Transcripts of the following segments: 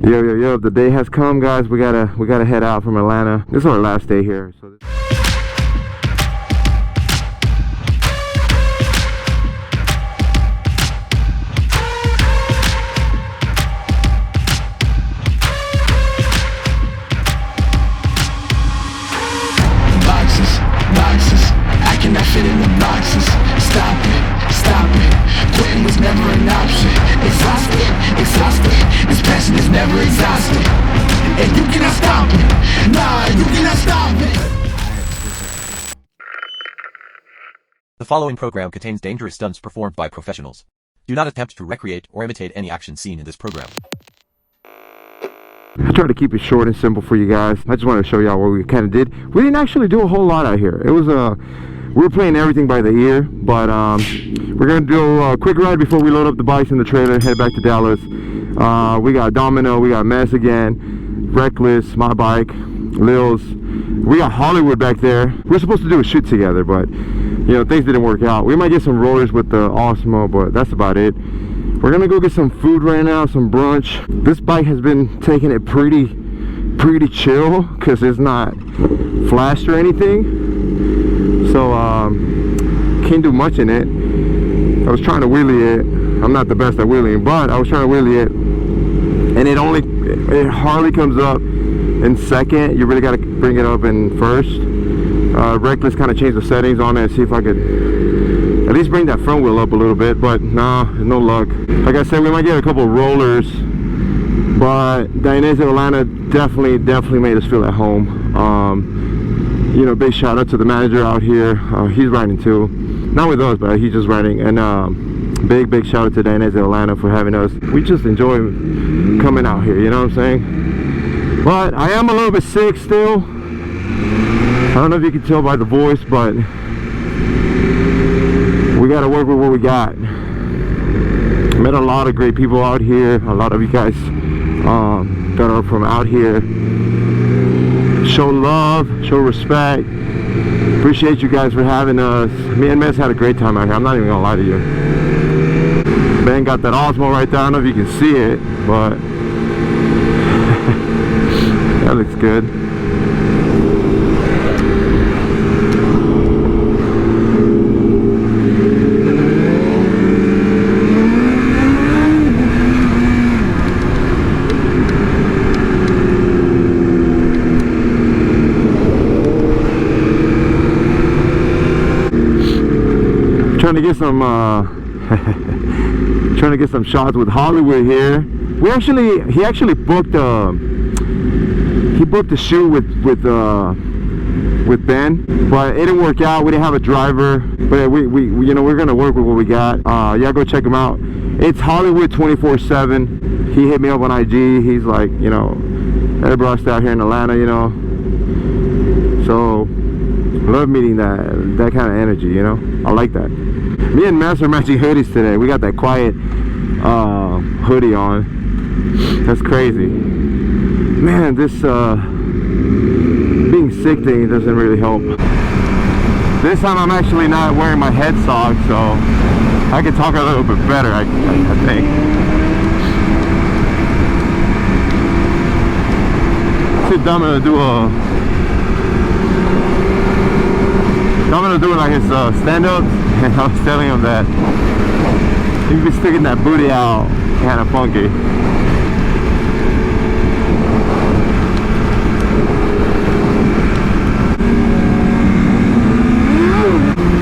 Yo, the day has come, guys. We gotta head out from Atlanta. This is our last day here. So boxes, I cannot fit in the boxes. Stop it, quitting was never an option. Exhausted, this passion is never exhausted. And you cannot stop it, nah, you cannot stop it. The following program contains dangerous stunts performed by professionals. Do not attempt to recreate or imitate any action seen in this program. I try to keep it short and simple for you guys. I just wanted to show y'all what we kind of did. We didn't actually do a whole lot out here. It was we were playing everything by the ear, but we're gonna do a quick ride before we load up the bikes in the trailer, head back to Dallas. We got Domino, we got Mess again, Reckless, my bike, Lil's. We got Hollywood back there. We're supposed to do a shoot together, but you know, things didn't work out. We might get some rollers with the Osmo, but that's about it. We're gonna go get some food right now, some brunch. This bike has been taking it pretty chill because it's not flashed or anything, so can't do much in it. I was trying to wheelie it. I'm not the best at wheeling, but I was trying to wheelie it, and it hardly comes up in second. You really got to bring it up in first. Reckless kind of changed the settings on it, see if I could at least bring that front wheel up a little bit, but nah, no luck. Like I said, we might get a couple of rollers, but Dainese Atlanta definitely made us feel at home. You know, big shout out to the manager out here. He's riding too, not with us, but he's just riding. And big shout out to Dainese Atlanta for having us. We just enjoy coming out here, you know what I'm saying? But I am a little bit sick still. I don't know if you can tell by the voice, but we got to work with what we got. Met a lot of great people out here. A lot of you guys that are from out here. Show love, show respect. Appreciate you guys for having us. Me and Mess had a great time out here. I'm not even gonna lie to you. Ben got that Osmo right there. I don't know if you can see it, but that looks good. Trying to get some shots with Hollywood here. He actually booked a shoot with Ben, but it didn't work out. We didn't have a driver, but we you know, we're gonna work with what we got. Yeah, go check him out. It's Hollywood 24/7. He hit me up on IG. He's like, you know, hey bro, I stay out here in Atlanta, you know. So love meeting that kind of energy, you know. I like that. Me and Mess are matching hoodies today. We got that quiet hoodie on. That's crazy. Man, this being sick thing doesn't really help. This time I'm actually not wearing my head sock, so I can talk a little bit better, I think. See Domino doing like his stand-ups, and I was telling him that he'd be sticking that booty out kind of funky.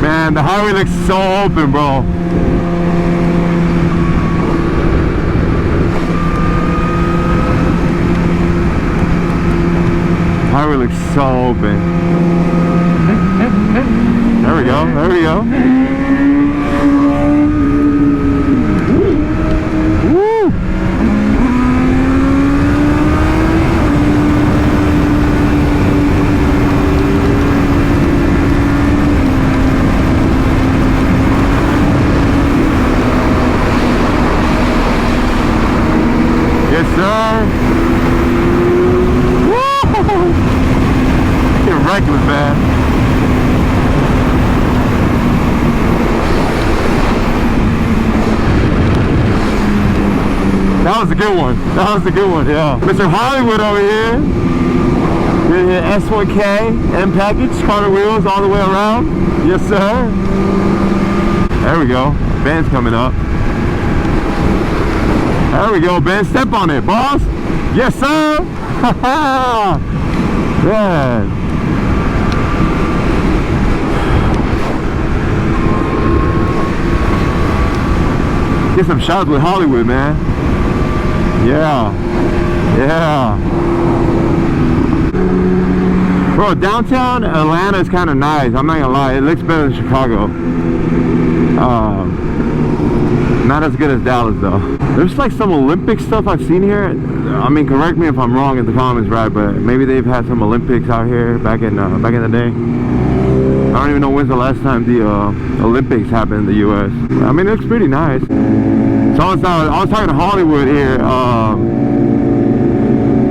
Man, the highway looks so open, bro. Highway looks so open. There we go, there we go. Woo! Yes, sir. Woo! Get reckless, man. That That was a good one. That was a good one, yeah. Mr. Hollywood over here. S1K, M package, Carter wheels all the way around. Yes, sir. There we go. Ben's coming up. There we go, Ben. Step on it, boss. Yes, sir. Yeah. Get some shots with Hollywood, man. Yeah. Yeah. Bro, downtown Atlanta is kind of nice. I'm not gonna lie. It looks better than Chicago. Not as good as Dallas, though. There's like some Olympic stuff I've seen here. I mean, correct me if I'm wrong in the comments, right? But maybe they've had some Olympics out here back in the day. I don't even know when's the last time the Olympics happened in the U.S. I mean, it looks pretty nice. So I was talking to Hollywood here,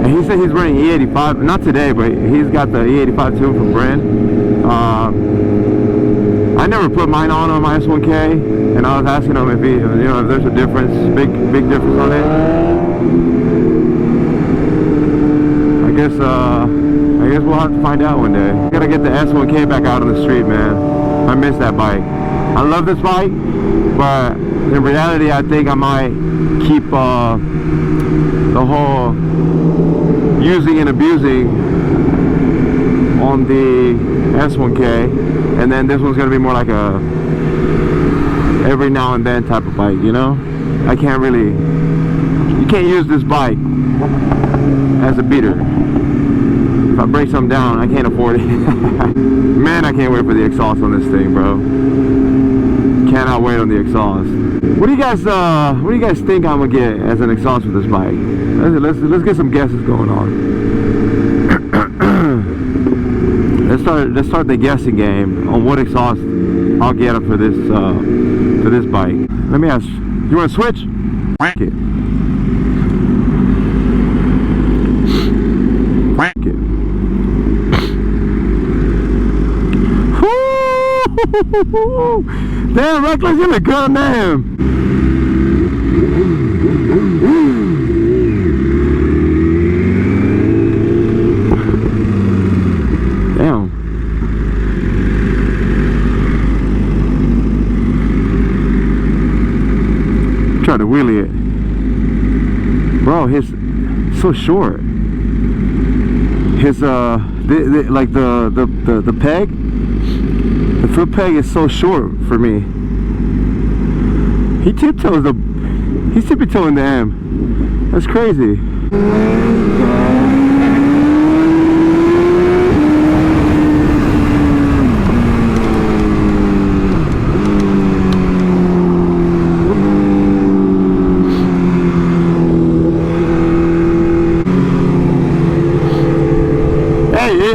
and he said he's running E85. Not today, but he's got the E85 too from Brand. I never put mine on my S1K, and I was asking him if if there's a difference, big difference on it. I guess we'll have to find out one day. I gotta get the S1K back out on the street, man. I miss that bike. I love this bike, but in reality, I think I might keep the whole using and abusing on the S1K, and then this one's gonna be more like a every now and then type of bike, you know? You can't use this bike as a beater. If I break something down, I can't afford it. Man, I can't wait for the exhaust on this thing, bro. Cannot wait on the exhaust. What do you guys think I'm gonna get as an exhaust with this bike? Let's get some guesses going on. Let's start the guessing game on what exhaust I'll get for this bike. Let me ask, you want to switch? Okay. Damn, Reckless, you look good, man. Damn. Try to wheelie it. Bro, his so short. His like the peg, the foot peg is so short for me. He's tippy-toeing the M. That's crazy.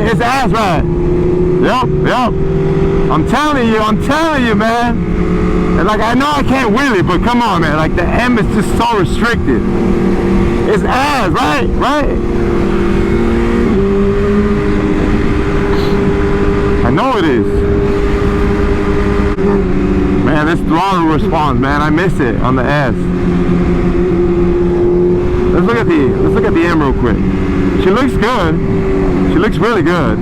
It's ass right. Yep. I'm telling you, man. And like, I know I can't wheelie, but come on, man. Like, the M is just so restricted. It's ass, right? I know it is. Man, this throttle response, man. I miss it on the S. Let's look at the M real quick. She looks good. She looks really good,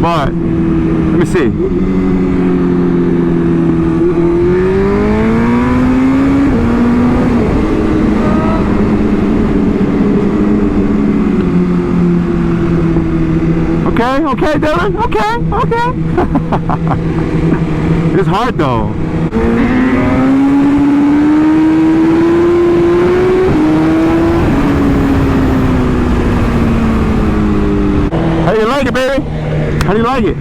but let me see. Okay, Dylan. Okay. It's hard though. How do you like it, baby? How do you like it?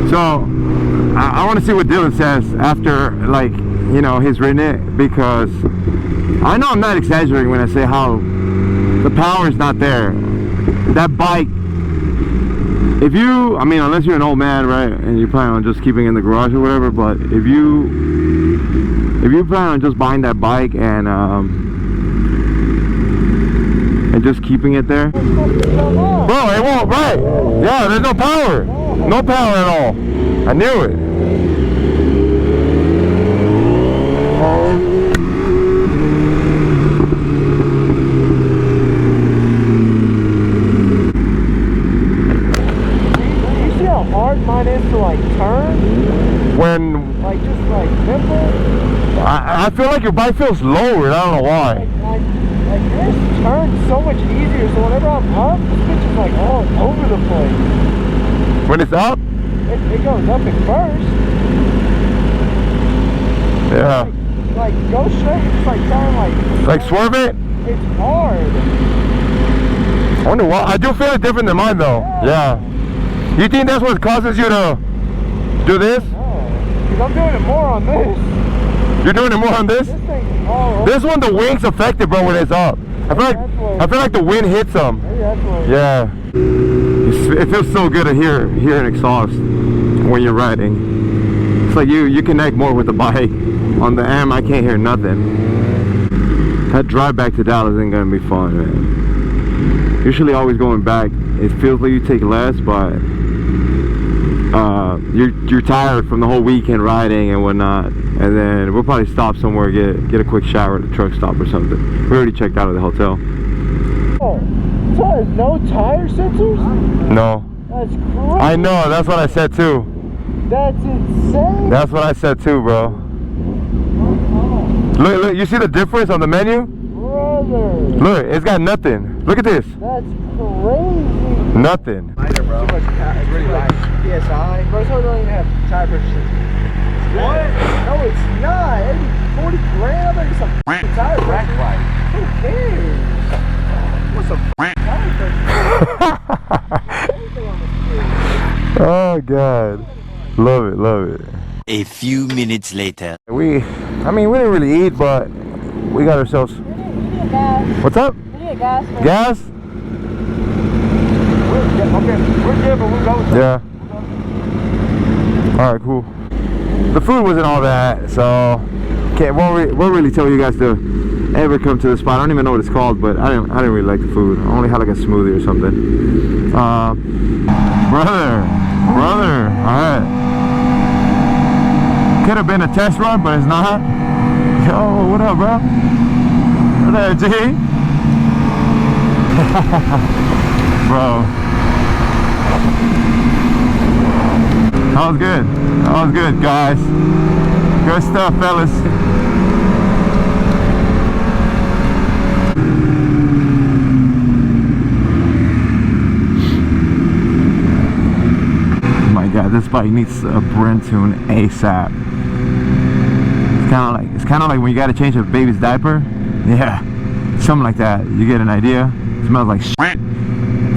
So, I want to see what Dylan says after, like, you know, he's ridden it, because I know I'm not exaggerating when I say how the power is not there. That bike, unless you're an old man, right, and you plan on just keeping it in the garage or whatever, but if you if you plan on just buying that bike and just keeping it there, bro, it won't, right? Yeah, there's no power. No power at all. I knew it. You see how hard mine is to like turn? When Like just like simple? I feel like your bike feels lowered. I don't know why. Like yours turns so much easier, so whenever I'm up, this bitch is like all over the place. When it's up? It goes up at first. Yeah. Like go straight, it's like trying Like swerve it? It's hard. I wonder why. I do feel it different than mine though. Yeah. You think that's what causes you to do this? No. Because I'm doing it more on this. You're doing it more on this? This thing's all over. This one, the wing's affected, bro, when it's up. I feel like the wind hits them. Maybe that's what Yeah. It feels so good to hear an exhaust when you're riding. It's like you connect more with the bike. On the M, I can't hear nothing. That drive back to Dallas isn't gonna be fun, man. Usually always going back, it feels like you take less, but you're tired from the whole weekend riding and whatnot, and then we'll probably stop somewhere, get a quick shower at the truck stop or something. We already checked out of the hotel. Oh, so there's no tire sensors? No. That's crazy. I know, that's what I said too. That's insane. That's what I said too, bro. Look, you see the difference on the menu? Brother. Look, it's got nothing. Look at this. That's crazy. Nothing. Lighter, bro. Too much, it's really light. PSI. Bro, so don't even have tire pressure sensors. What? No, it's not. Every 40 grand, I think some tire pressure. Who cares? What's some tire pressure? Oh God. Love it, love it. A few minutes later. I mean, we didn't really eat, but we got ourselves. We need gas. What's up? We need gas. Gas? We're good, but we'll go with that. Yeah. Alright, cool. The food wasn't all that, so won't really tell you guys to ever come to the spot. I don't even know what it's called, but I didn't really like the food. I only had like a smoothie or something. Brother, alright. Could have been a test run, but it's not. Yo, what up, bro? What up, G? Bro. That was good. That was good, guys. Good stuff, fellas. Oh my God, this bike needs a brand tune ASAP. It's kind of like when you gotta change a baby's diaper. Yeah, something like that. You get an idea. It smells like shit.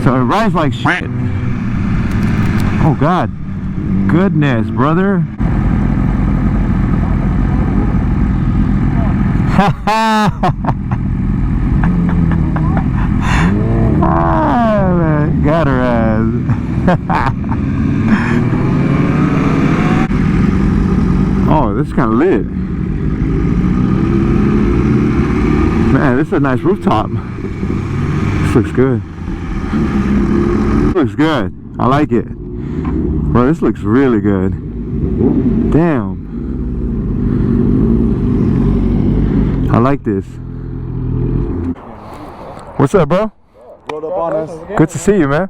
So it rides like shit. Oh God, goodness, brother. Man, got her ass. Oh, this is kind of lit. Man, this is a nice rooftop. This looks good. Looks good. I like it. Bro, this looks really good. Damn. I like this. What's up, bro? Rolled up on us. Good to see you, man.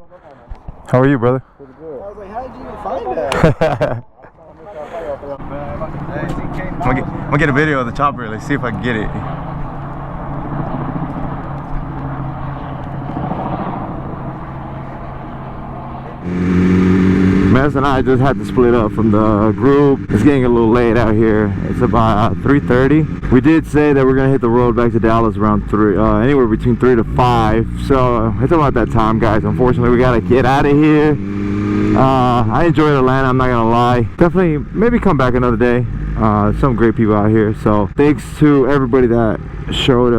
How are you, brother? I was like, how did you even find that? I'm gonna get a video of the chopper. Let's see if I can get it. Mez and I just had to split up from the group. It's getting a little late out here. It's about 3:30. We did say that we're gonna hit the road back to Dallas around 3, anywhere between 3 to 5. So it's about that time, guys. Unfortunately, we gotta get out of here. I enjoyed Atlanta, I'm not gonna lie. Definitely, maybe come back another day. Some great people out here. So thanks to everybody that showed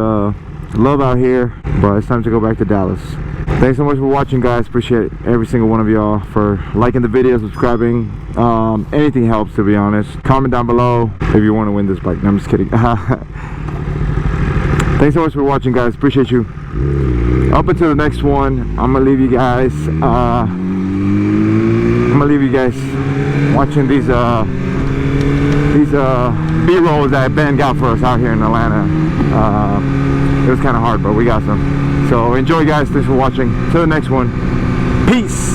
love out here. But it's time to go back to Dallas. Thanks so much for watching, guys. Appreciate every single one of y'all for liking the video, subscribing. Anything helps, to be honest. Comment down below if you want to win this bike. No, I'm just kidding. Thanks so much for watching, guys. Appreciate you. Up until the next one, I'm gonna leave you guys watching these B-rolls that Ben got for us out here in Atlanta. It was kind of hard, but we got some. So enjoy, guys. Thanks for watching. Till the next one. Peace.